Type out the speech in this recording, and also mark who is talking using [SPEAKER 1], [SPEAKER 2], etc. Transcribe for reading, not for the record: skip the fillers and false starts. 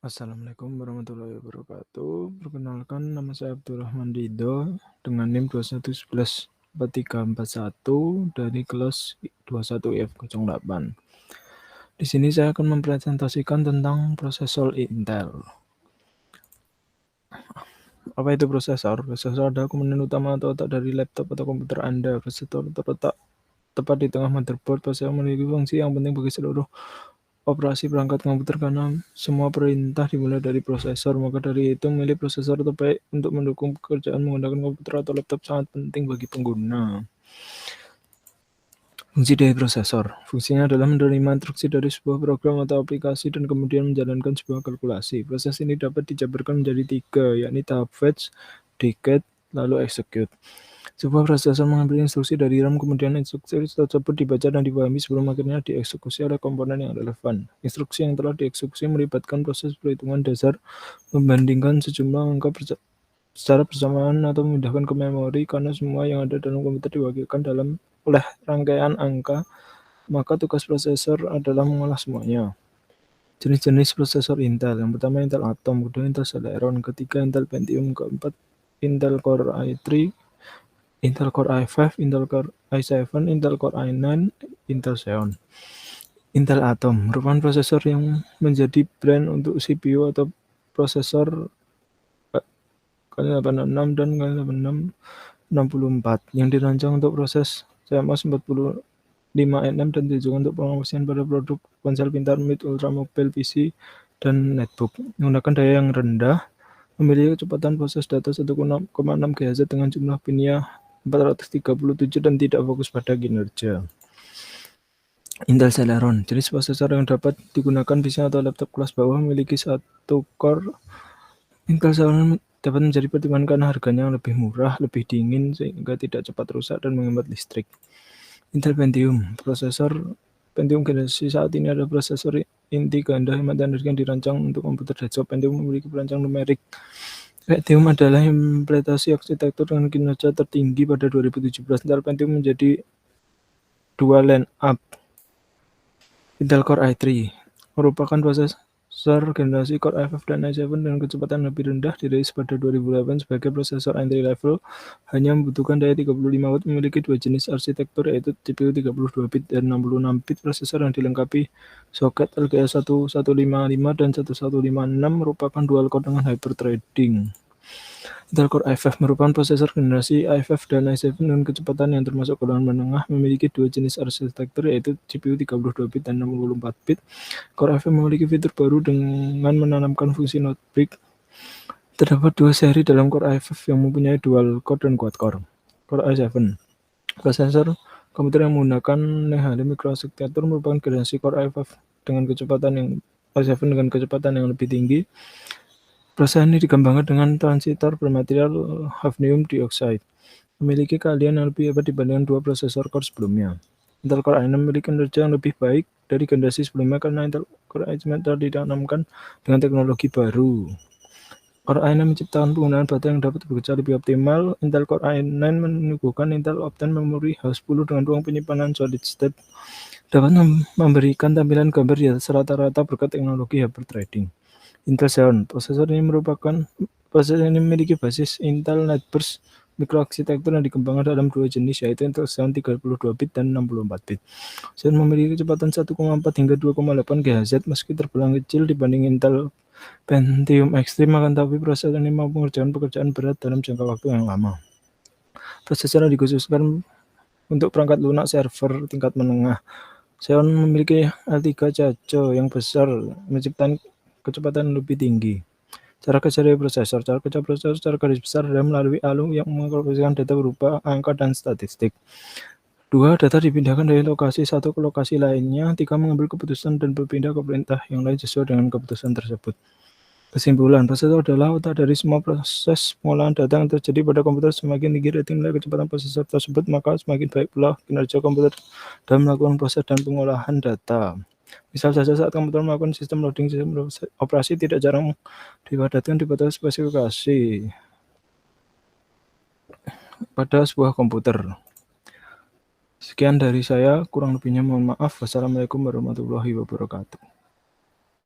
[SPEAKER 1] Assalamualaikum warahmatullahi wabarakatuh. Perkenalkan, nama saya Abdurrahman Ridho dengan NIM 21114341 dari kelas 21F08. Di sini saya akan mempresentasikan tentang prosesor Intel. Apa itu prosesor? Prosesor adalah komponen utama atau otak dari laptop atau komputer Anda. Prosesor terletak tepat di tengah motherboard. Prosesor memiliki fungsi yang penting bagi seluruh operasi perangkat komputer karena semua perintah dimulai dari prosesor. Maka dari itu, memilih prosesor terbaik untuk mendukung pekerjaan menggunakan komputer atau laptop sangat penting bagi pengguna. Fungsi dari prosesor. Fungsinya adalah menerima instruksi dari sebuah program atau aplikasi dan kemudian menjalankan sebuah kalkulasi. Proses ini dapat dijabarkan menjadi 3, yakni tahap fetch, decode, lalu execute. Sebuah prosesor mengambil instruksi dari RAM, kemudian instruksi tersebut dibaca dan dipahami sebelum akhirnya dieksekusi oleh komponen yang relevan. Instruksi yang telah dieksekusi melibatkan proses perhitungan dasar, membandingkan sejumlah angka secara bersamaan atau memindahkan ke memori. Karena semua yang ada dalam komputer diwakilkan oleh rangkaian angka, maka tugas prosesor adalah mengolah semuanya. Jenis-jenis prosesor Intel. Yang pertama Intel Atom, kedua Intel Celeron, ketiga Intel Pentium, keempat Intel Core i3, Intel Core i5, Intel Core i7, Intel Core i9, Intel Xeon. Intel Atom merupakan prosesor yang menjadi brand untuk CPU atau prosesor K86 dan K8664 yang dirancang untuk proses CMOS 45nm dan ditujukan untuk pengaplikasian pada produk ponsel pintar, mid, ultra mobile, PC, dan netbook. Menggunakan daya yang rendah, memiliki kecepatan proses data 1,6 GHz dengan jumlah pinnya 437 dan tidak fokus pada kinerja. Intel Celeron, jenis prosesor yang dapat digunakan PC atau laptop kelas bawah, memiliki satu core. Intel Celeron dapat menjadi pertimbangan karena harganya yang lebih murah, lebih dingin, sehingga tidak cepat rusak dan menghemat listrik. Intel Pentium, prosesor Pentium generasi saat ini adalah prosesor inti ganda hemat energi yang dirancang untuk komputer desktop. Pentium memiliki perancang numerik. Pentium adalah implementasi arsitektur dengan kinerja tertinggi pada 2017. Intel Pentium menjadi dua line up. Intel Core i3 merupakan prosesor generasi Core i5 dan i7 dengan kecepatan lebih rendah, dirilis pada 2008 sebagai prosesor entry level, hanya membutuhkan daya 35 watt, memiliki dua jenis arsitektur yaitu CPU 32 bit dan 66 bit. Prosesor yang dilengkapi soket LGA 1155 dan 1156 merupakan dual core dengan hyper-threading. Intel Core i5 merupakan prosesor generasi i5 dan i7 dengan kecepatan yang termasuk golongan menengah, memiliki dua jenis arsitektur yaitu CPU 32 bit dan 64 bit. Core i5 memiliki fitur baru dengan menanamkan fungsi not break. Terdapat dua seri dalam Core i5 yang mempunyai dual core dan quad core. Core i7, prosesor komputer yang menggunakan NHD microarchitecture, merupakan generasi Core i7 dengan kecepatan yang lebih tinggi. Proses ini dikembangkan dengan transistor bermaterial hafnium dioxide, memiliki keahlian yang lebih hebat dibandingkan dua prosesor core sebelumnya. Intel Core i6 memiliki kinerja yang lebih baik dari generasi sebelumnya karena Intel Core i9 telah ditanamkan dengan teknologi baru. Core i6 menciptakan penggunaan baterai yang dapat bekerja lebih optimal. Intel Core i9 menyuguhkan Intel Optane memori H10 dengan ruang penyimpanan solid state, dapat memberikan tampilan gambar di atas rata-rata berkat teknologi hyper-threading. Intel Xeon, prosesor ini memiliki basis Intel Netburst microarchitecture yang dikembangkan dalam dua jenis, yaitu Intel Xeon 32 bit dan 64 bit. Xeon memiliki kecepatan 1,4 hingga 2,8 GHz meski terbilang kecil dibanding Intel Pentium Extreme, akan tapi prosesor ini mampu mengerjakan pekerjaan berat dalam jangka waktu yang lama. Prosesor yang dikhususkan untuk perangkat lunak server tingkat menengah. Xeon memiliki L3 Caco yang besar, menciptakan kecepatan lebih tinggi. Cara kerja dari prosesor. Cara kerja prosesor secara garis besar adalah melalui ALU yang mengkalkulasikan data berupa angka dan statistik. 2. Data dipindahkan dari lokasi satu ke lokasi lainnya. 3. Mengambil keputusan dan berpindah ke perintah yang lain sesuai dengan keputusan tersebut. Kesimpulan, prosesor adalah otak dari semua proses pengolahan data yang terjadi pada komputer. Semakin tinggi rating nilai kecepatan prosesor tersebut, maka semakin baik pula kinerja komputer dalam melakukan proses dan pengolahan data. Misal saja saat komputer melakukan sistem loading, sistem operasi tidak jarang dipadatkan di batas spesifikasi pada sebuah komputer. Sekian dari saya, kurang lebihnya mohon maaf. Wassalamualaikum warahmatullahi wabarakatuh.